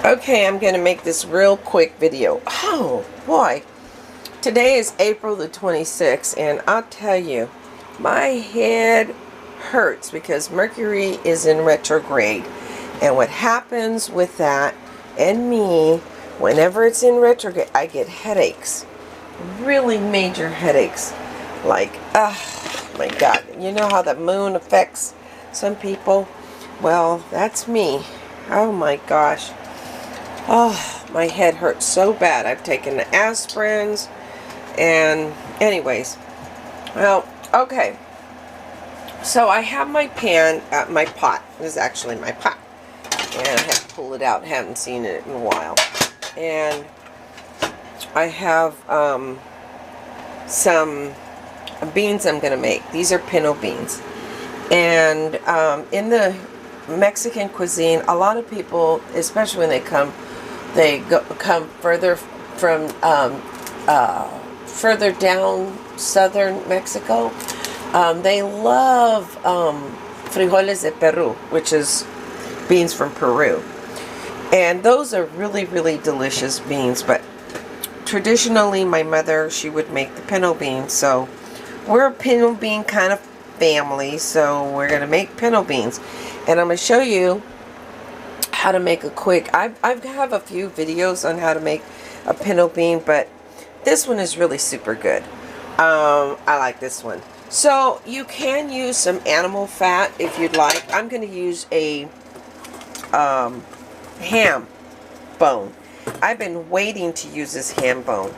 Okay, I'm going to make this real quick video. Oh, boy. Today is April the 26th, and I'll tell you, my head hurts because Mercury is in retrograde. And what happens with that and me, whenever it's in retrograde, I get headaches. Really major headaches. Like, oh my God. You know how the moon affects some people? Well, that's me. Oh my gosh. Oh, my head hurts so bad. I've taken the aspirins, and anyways, well, okay. So I have my pan, my pot. This is actually my pot, and I have to pull it out. Haven't seen it in a while, and I have some beans I'm gonna make. These are pinto beans, and in the Mexican cuisine, a lot of people, especially when they come further from further down southern Mexico. They love frijoles de Peru, which is beans from Peru, and those are really, really delicious beans. But traditionally, my mother, she would make the pinto beans, so we're a pinto bean kind of family, so we're gonna make pinto beans, and I'm gonna show you how to make a quick. I have a few videos on how to make a pinto bean, but this one is really super good. I like this one. So you can use some animal fat if you'd like. I'm going to use a ham bone. I've been waiting to use this ham bone,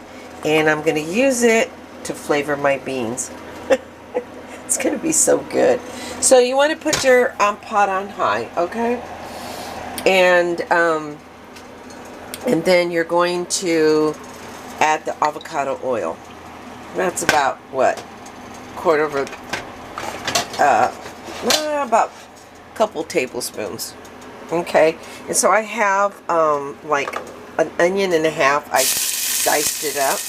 and I'm going to use it to flavor my beans. It's going to be so good. So you want to put your pot on high, okay? And then you're going to add the avocado oil. That's about what, quarter of about a couple tablespoons. Okay, and so I have like an onion and a half. I diced it up,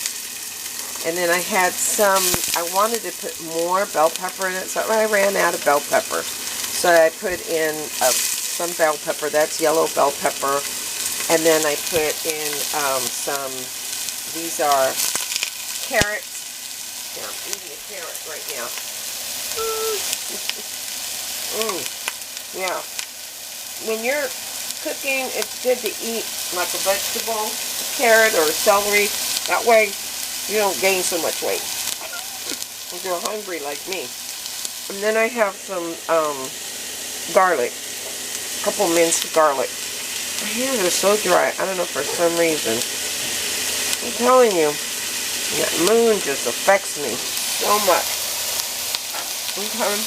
and then I had some. I wanted to put more bell pepper in it, so I ran out of bell pepper. So I put in some bell pepper. That's yellow bell pepper. And then I put in some, these are carrots. Here, I'm eating a carrot right now. Yeah. When you're cooking, it's good to eat like a vegetable, a carrot or a celery. That way you don't gain so much weight if you're hungry like me. And then I have some garlic. A couple minced garlic. My hands are so dry. I don't know, for some reason. I'm telling you, that moon just affects me so much. Okay.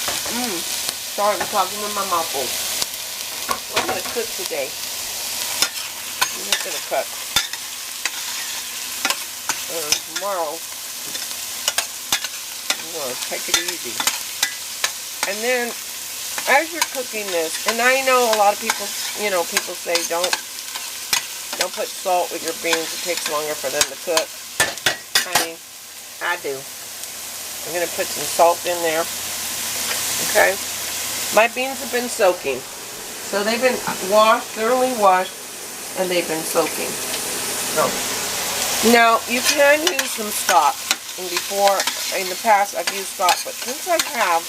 Sorry, I'm talking with my mouth full. What am I going to cook today? I'm not going to cook. Tomorrow, I'm going to take it easy. And then, as you're cooking this, and I know a lot of people, you know, people say don't put salt with your beans. It takes longer for them to cook. Honey, I do. I'm going to put some salt in there. Okay. My beans have been soaking. So they've been washed, thoroughly washed, and they've been soaking. So, now, you can use some stock. And in the past, I've used stock, but since I have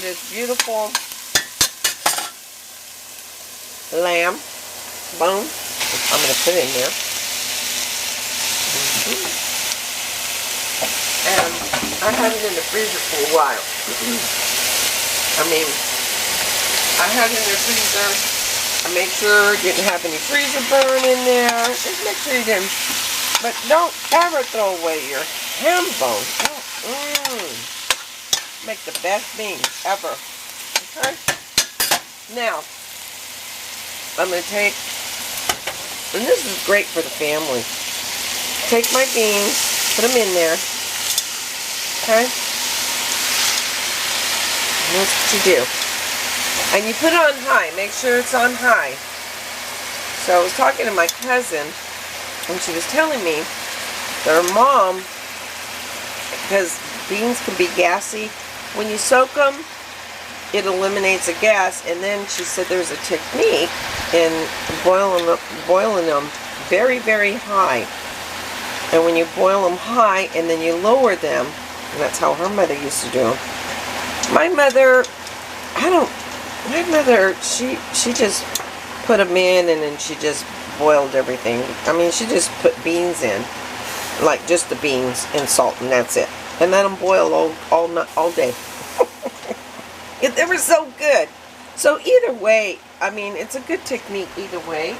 this beautiful lamb bone, I'm going to put in there. And I had it in the freezer for a while. I had it in the freezer. I made sure it didn't have any freezer burn in there. Just make sure you didn't. But don't ever throw away your ham bone. Make the best beans ever. Okay? Now, I'm going to take, and this is great for the family. Take my beans, put them in there. Okay? And that's what you do. And you put it on high. Make sure it's on high. So I was talking to my cousin, and she was telling me that her mom, because beans can be gassy, when you soak them, it eliminates the gas. And then she said there's a technique in boiling them very, very high. And when you boil them high and then you lower them, and that's how her mother used to do them. My mother, she just put them in and then she just boiled everything. I mean, she just put beans in, like just the beans and salt, and that's it. And let them boil all day. They were so good. So either way, I mean, it's a good technique either way.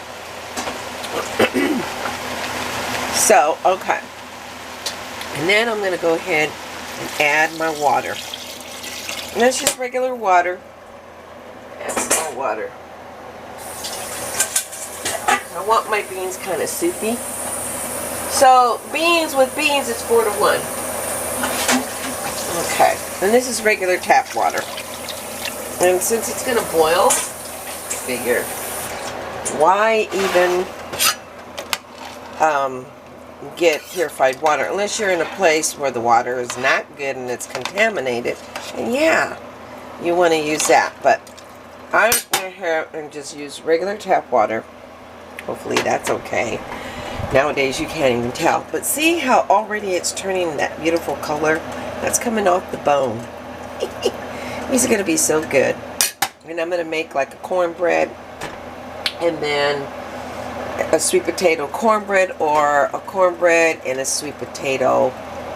So, okay. And then I'm going to go ahead and add my water. And that's just regular water. Add some more water. I want my beans kind of soupy. So, with beans, it's 4 to 1. Okay. And this is regular tap water. And since it's going to boil, figure, why even get purified water unless you're in a place where the water is not good and it's contaminated? And yeah, you want to use that. But I'm going to just use regular tap water. Hopefully that's okay. Nowadays you can't even tell. But see how already it's turning that beautiful color? That's coming off the bone. These are going to be so good. And I'm going to make like a cornbread and then a sweet potato cornbread, or a cornbread and a sweet potato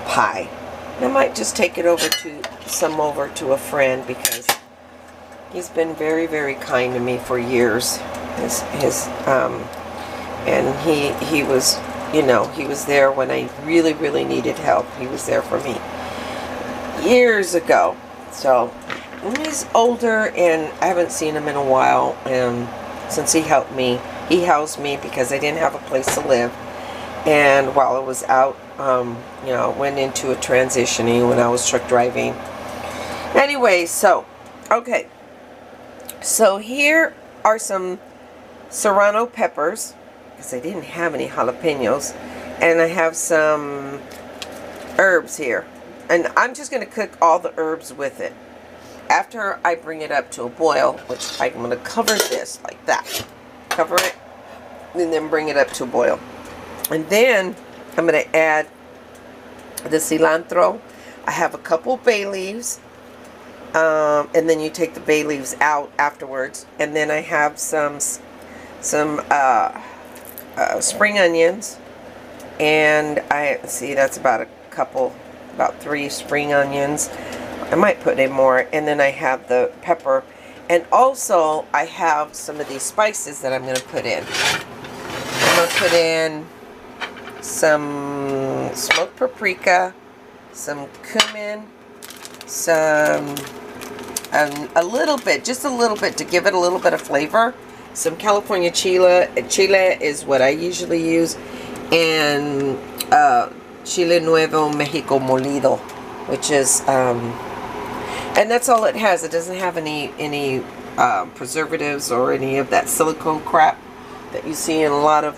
pie. And I might just take it over to a friend because he's been very, very kind to me for years. And he was, you know, he was there when I really, really needed help. He was there for me years ago. So he's older and I haven't seen him in a while. Since he helped me, he housed me because I didn't have a place to live. And while I was out, you know, went into a transitioning when I was truck driving. Anyway, so, okay. So here are some serrano peppers, because I didn't have any jalapenos. And I have some herbs here. And I'm just going to cook all the herbs with it. After I bring it up to a boil, which I'm going to cover this like that. Cover it, and then bring it up to a boil. And then I'm going to add the cilantro. I have a couple bay leaves. And then you take the bay leaves out afterwards. And then I have some spring onions. And that's about about 3 spring onions. I might put in more. And then I have the pepper. And also, I have some of these spices that I'm going to put in. I'm going to put in some smoked paprika, some cumin, a little bit, just a little bit to give it a little bit of flavor. Some California chile. Chile is what I usually use. And Chile Nuevo Mexico Molido, which is... and that's all it has. It doesn't have any preservatives or any of that silicone crap that you see in a lot of,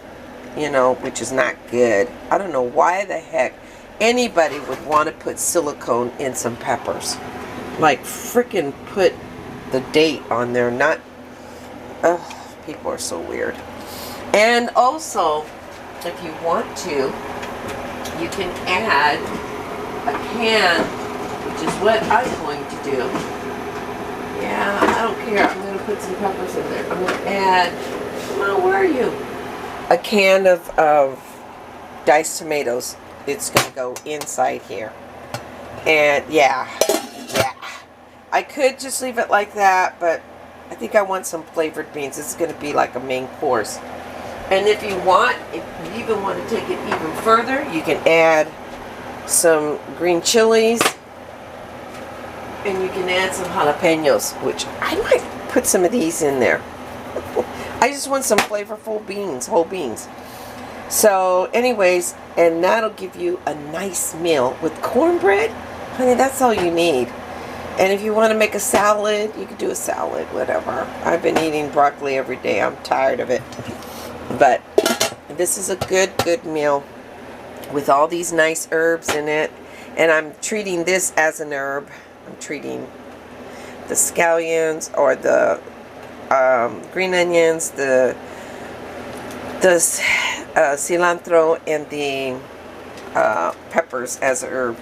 you know, which is not good. I don't know why the heck anybody would want to put silicone in some peppers. Like, freaking put the date on there. Not, people are so weird. And also, if you want to, you can add a can, which is what I'm going to do. Yeah, I don't care. I'm going to put some peppers in there. I'm going to add, come on, where are you? A can of diced tomatoes. It's going to go inside here. And yeah. I could just leave it like that, but I think I want some flavored beans. This is going to be like a main course. And if you want, if you even want to take it even further, you can add some green chilies. And you can add some jalapenos, which I might put some of these in there. I just want some flavorful beans, whole beans. So anyways, and that'll give you a nice meal with cornbread. Honey, that's all you need. And if you want to make a salad, you can do a salad, whatever. I've been eating broccoli every day. I'm tired of it. But this is a good meal with all these nice herbs in it. And I'm treating this as an herb. I'm treating the scallions or the green onions, the cilantro, and the peppers as a herb,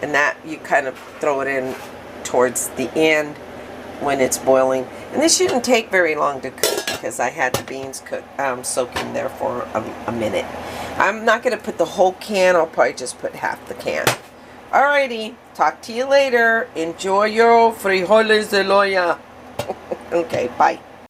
and that you kind of throw it in towards the end when it's boiling. And this shouldn't take very long to cook because I had the beans soaking there for a minute. I'm not going to put the whole can. I'll probably just put half the can. Alrighty, talk to you later. Enjoy your frijoles de loya. Okay, bye.